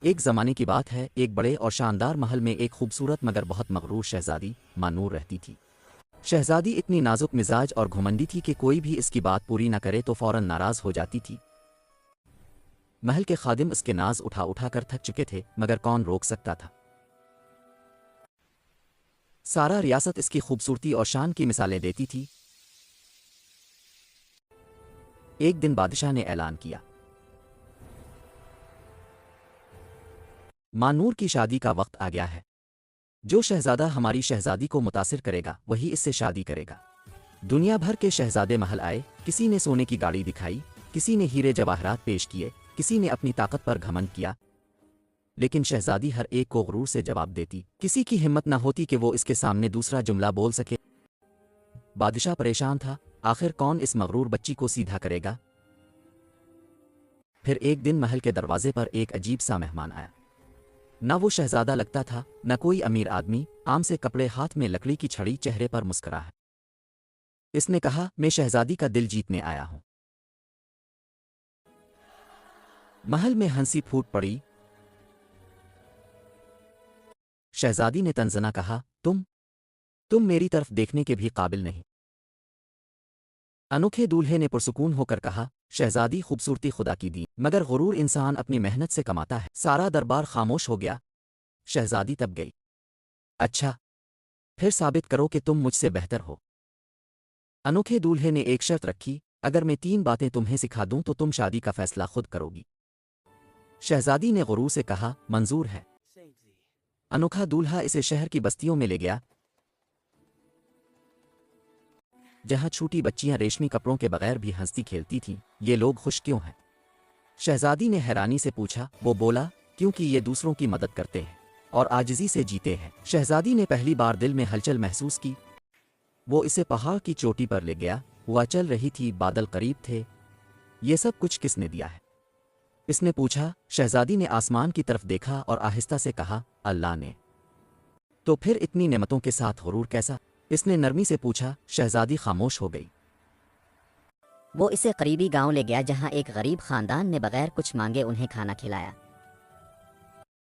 ایک زمانے کی بات ہے، ایک بڑے اور شاندار محل میں ایک خوبصورت مگر بہت مغرور شہزادی مانور رہتی تھی۔ شہزادی اتنی نازک مزاج اور گھمنڈی تھی کہ کوئی بھی اس کی بات پوری نہ کرے تو فوراً ناراض ہو جاتی تھی۔ محل کے خادم اس کے ناز اٹھا اٹھا کر تھک چکے تھے، مگر کون روک سکتا تھا؟ سارا ریاست اس کی خوبصورتی اور شان کی مثالیں دیتی تھی۔ ایک دن بادشاہ نے اعلان کیا، مانور کی شادی کا وقت آ گیا ہے۔ جو شہزادہ ہماری شہزادی کو متاثر کرے گا وہی اس سے شادی کرے گا۔ دنیا بھر کے شہزادے محل آئے، کسی نے سونے کی گاڑی دکھائی، کسی نے ہیرے جواہرات پیش کیے، کسی نے اپنی طاقت پر گھمنڈ کیا، لیکن شہزادی ہر ایک کو غرور سے جواب دیتی۔ کسی کی ہمت نہ ہوتی کہ وہ اس کے سامنے دوسرا جملہ بول سکے۔ بادشاہ پریشان تھا، آخر کون اس مغرور بچی کو سیدھا کرے گا؟ پھر ایک دن محل کے دروازے پر ایک عجیب سا مہمان آیا۔ نہ وہ شہزادہ لگتا تھا، نہ کوئی امیر آدمی، عام سے کپڑے، ہاتھ میں لکڑی کی چھڑی، چہرے پر مسکرا ہے۔ اس نے کہا، میں شہزادی کا دل جیتنے آیا ہوں۔ محل میں ہنسی پھوٹ پڑی۔ شہزادی نے تنزنہ کہا، تم میری طرف دیکھنے کے بھی قابل نہیں۔ انوکھے دولہے نے پرسکون ہو کر کہا، شہزادی، خوبصورتی خدا کی دی، مگر غرور انسان اپنی محنت سے کماتا ہے۔ سارا دربار خاموش ہو گیا۔ شہزادی تب گئی، اچھا، پھر ثابت کرو کہ تم مجھ سے بہتر ہو۔ انوکھے دولہے نے ایک شرط رکھی، اگر میں 3 باتیں تمہیں سکھا دوں تو تم شادی کا فیصلہ خود کرو گی۔ شہزادی نے غرور سے کہا، منظور ہے۔ انوکھا دولہا اسے شہر کی بستیوں میں لے گیا، جہاں چھوٹی بچیاں ریشمی کپڑوں کے بغیر بھی ہنستی کھیلتی تھیں۔ یہ لوگ خوش کیوں ہیں؟ شہزادی نے حیرانی سے پوچھا۔ وہ بولا، کیونکہ یہ دوسروں کی مدد کرتے ہیں اور عاجزی سے جیتے ہیں۔ شہزادی نے پہلی بار دل میں ہلچل محسوس کی۔ وہ اسے پہاڑ کی چوٹی پر لے گیا، ہوا چل رہی تھی، بادل قریب تھے۔ یہ سب کچھ کس نے دیا ہے؟ اس نے پوچھا۔ شہزادی نے آسمان کی طرف دیکھا اور آہستہ سے کہا، اللہ نے۔ تو پھر اتنی نعمتوں کے ساتھ غرور کیسا؟ اس نے نرمی سے پوچھا۔ شہزادی خاموش ہو گئی۔ وہ اسے قریبی گاؤں لے گیا جہاں ایک غریب خاندان نے بغیر کچھ مانگے انہیں کھانا کھلایا۔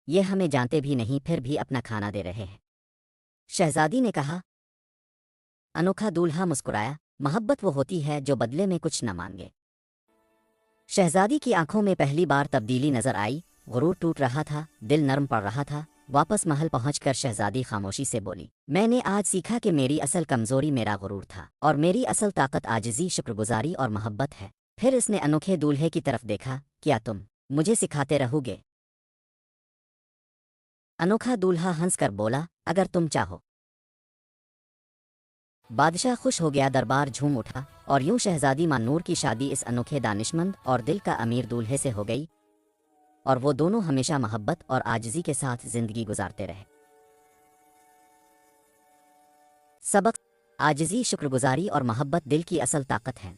یہ ہمیں جانتے بھی نہیں، پھر بھی اپنا کھانا دے رہے ہیں، شہزادی نے کہا۔ انوکھا دولہا مسکرایا، محبت وہ ہوتی ہے جو بدلے میں کچھ نہ مانگے۔ شہزادی کی آنکھوں میں پہلی بار تبدیلی نظر آئی، غرور ٹوٹ رہا تھا، دل نرم پڑ رہا تھا۔ واپس محل پہنچ کر شہزادی خاموشی سے بولی، میں نے آج سیکھا کہ میری اصل کمزوری میرا غرور تھا، اور میری اصل طاقت عاجزی، شکرگزاری اور محبت ہے۔ پھر اس نے انوکھے دولہے کی طرف دیکھا، کیا تم مجھے سکھاتے رہو گے؟ انوکھا دولہا ہنس کر بولا، اگر تم چاہو۔ بادشاہ خوش ہو گیا، دربار جھوم اٹھا، اور یوں شہزادی مانور کی شادی اس انوکھے دانشمند اور دل کا امیر دولہے سے ہو گئی، اور وہ دونوں ہمیشہ محبت اور عاجزی کے ساتھ زندگی گزارتے رہے۔ سبق: عاجزی، شکرگزاری اور محبت دل کی اصل طاقت ہیں۔